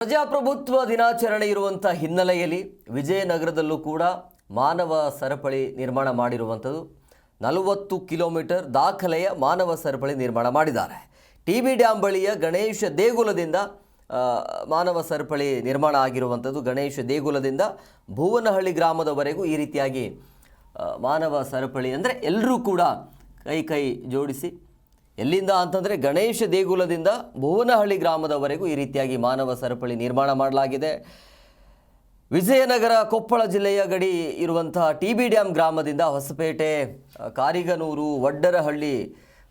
ಪ್ರಜಾಪ್ರಭುತ್ವ ದಿನಾಚರಣೆ ಇರುವಂತಹ ಹಿನ್ನೆಲೆಯಲ್ಲಿ ವಿಜಯನಗರದಲ್ಲೂ ಕೂಡ ಮಾನವ ಸರಪಳಿ ನಿರ್ಮಾಣ ಮಾಡಿರುವಂಥದ್ದು 40 ಕಿಲೋಮೀಟರ್ ದಾಖಲೆಯ ಮಾನವ ಸರಪಳಿ ನಿರ್ಮಾಣ ಮಾಡಿದ್ದಾರೆ. ಟಿಬಿ ಡ್ಯಾಮ್ ಬಳಿಯ ಗಣೇಶ ದೇಗುಲದಿಂದ ಮಾನವ ಸರಪಳಿ ನಿರ್ಮಾಣ ಆಗಿರುವಂಥದ್ದು. ಗಣೇಶ ದೇಗುಲದಿಂದ ಭುವನಹಳ್ಳಿ ಗ್ರಾಮದವರೆಗೂ ಈ ರೀತಿಯಾಗಿ ಮಾನವ ಸರಪಳಿ ಅಂದರೆ ಎಲ್ಲರೂ ಕೂಡ ಕೈ ಜೋಡಿಸಿ ಎಲ್ಲಿಂದ ಅಂತಂದರೆ ಗಣೇಶ ದೇಗುಲದಿಂದ ಭುವನಹಳ್ಳಿ ಗ್ರಾಮದವರೆಗೂ ಈ ರೀತಿಯಾಗಿ ಮಾನವ ಸರಪಳಿ ನಿರ್ಮಾಣ ಮಾಡಲಾಗಿದೆ. ವಿಜಯನಗರ ಕೊಪ್ಪಳ ಜಿಲ್ಲೆಯ ಗಡಿ ಇರುವಂತಹ ಟಿಬಿ ಡ್ಯಾಮ್ ಗ್ರಾಮದಿಂದ ಹೊಸಪೇಟೆ, ಕಾರಿಗನೂರು, ವಡ್ಡರಹಳ್ಳಿ,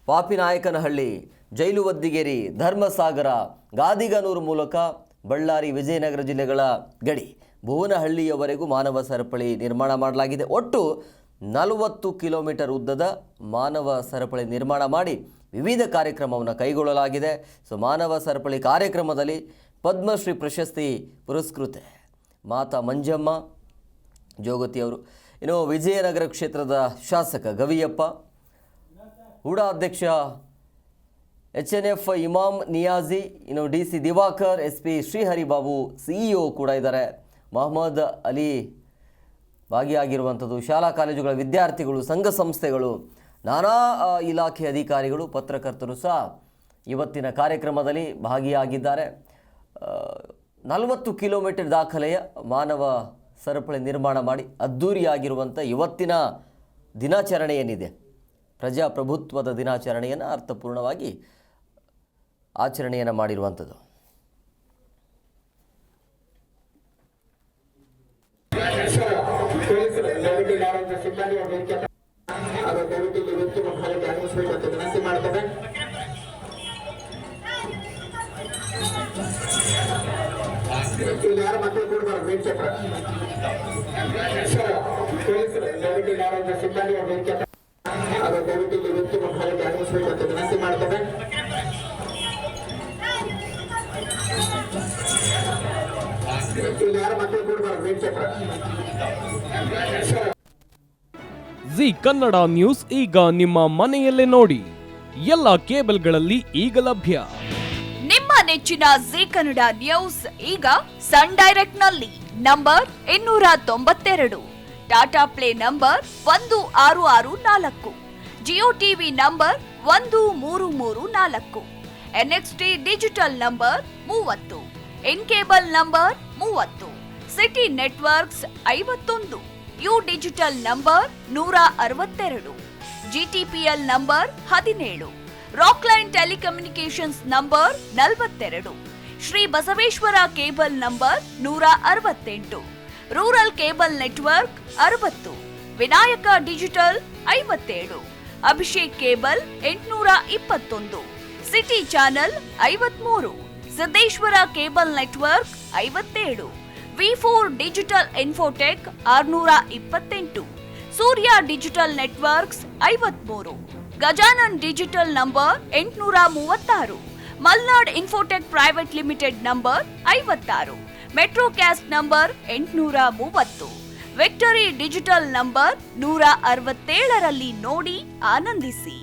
ಪಾಪಿನಾಯಕನಹಳ್ಳಿ, ಜೈಲುವದ್ದಿಗೆರೆ, ಧರ್ಮಸಾಗರ, ಗಾದಿಗನೂರು ಮೂಲಕ ಬಳ್ಳಾರಿ, ವಿಜಯನಗರ ಜಿಲ್ಲೆಗಳ ಗಡಿ ಭುವನಹಳ್ಳಿಯವರೆಗೂ ಮಾನವ ಸರಪಳಿ ನಿರ್ಮಾಣ ಮಾಡಲಾಗಿದೆ. ಒಟ್ಟು 40 ಕಿಲೋಮೀಟರ್ ಉದ್ದದ ಮಾನವ ಸರಪಳಿ ನಿರ್ಮಾಣ ಮಾಡಿ ವಿವಿಧ ಕಾರ್ಯಕ್ರಮವನ್ನು ಕೈಗೊಳ್ಳಲಾಗಿದೆ. ಮಾನವ ಸರಪಳಿ ಕಾರ್ಯಕ್ರಮದಲ್ಲಿ ಪದ್ಮಶ್ರೀ ಪ್ರಶಸ್ತಿ ಪುರಸ್ಕೃತೆ ಮಾತಾ ಮಂಜಮ್ಮ ಜೋಗತಿಯವರು, ಇನ್ನು ವಿಜಯನಗರ ಕ್ಷೇತ್ರದ ಶಾಸಕ ಗವಿಯಪ್ಪ, ಹೂಡಾ ಅಧ್ಯಕ್ಷ HNF ಇಮಾಮ್ ನಿಯಾಜಿ, ಇನ್ನು DC Diwakar, SP Sriharibabu, CEO ಕೂಡ ಇದ್ದಾರೆ. ಮೊಹಮ್ಮದ್ ಅಲಿ ಭಾಗಿಯಾಗಿರುವಂಥದ್ದು. ಶಾಲಾ ಕಾಲೇಜುಗಳ ವಿದ್ಯಾರ್ಥಿಗಳು, ಸಂಘ ಸಂಸ್ಥೆಗಳು, ನಾನಾ ಇಲಾಖೆ ಅಧಿಕಾರಿಗಳು, ಪತ್ರಕರ್ತರು ಸಹ ಇವತ್ತಿನ ಕಾರ್ಯಕ್ರಮದಲ್ಲಿ ಭಾಗಿಯಾಗಿದ್ದಾರೆ. 40 ಕಿಲೋಮೀಟರ್ ದಾಖಲೆಯ ಮಾನವ ಸರಪಳಿ ನಿರ್ಮಾಣ ಮಾಡಿ ಅದ್ಧೂರಿಯಾಗಿರುವಂಥ ಇವತ್ತಿನ ದಿನಾಚರಣೆ ಏನಿದೆ, ಪ್ರಜಾಪ್ರಭುತ್ವದ ದಿನಾಚರಣೆಯನ್ನು ಅರ್ಥಪೂರ್ಣವಾಗಿ ಆಚರಣೆಯನ್ನು ಮಾಡಿರುವಂಥದ್ದು. ಜಿ ಕನ್ನಡ ನ್ಯೂಸ್ ಈಗ ನಿಮ್ಮ ಮನೆಯಲ್ಲೇ ನೋಡಿ. ಎಲ್ಲ ಕೇಬಲ್ಗಳಲ್ಲಿ ಈಗ ಲಭ್ಯ. ನಿಮ್ಮ ನೆಚ್ಚಿನ ಜಿ ಕನ್ನಡ ನ್ಯೂಸ್ ಈಗ ಸನ್ ಡೈರೆಕ್ಟ್ ನಲ್ಲಿ number 292, Tata play number 1664, Jio TV number 1334, NXT digital number 30, in cable number 30, city networks 51, U digital number 162, GTPL number 17, Rockline telecommunications number 42, Shri Basaveshwara cable number 168, rural cable network 60, Vinayaka digital 57, Abhishek cable 821, city channel 53, Siddeshwara cable network 57, V4 digital Infotech 628, Surya digital networks 53, Gajanan digital number 836, Malnad infotech private limited number 56, metrocast number 830, victory digital number 167ರಲ್ಲಿ ನೋಡಿ ಆನಂದಿಸಿ.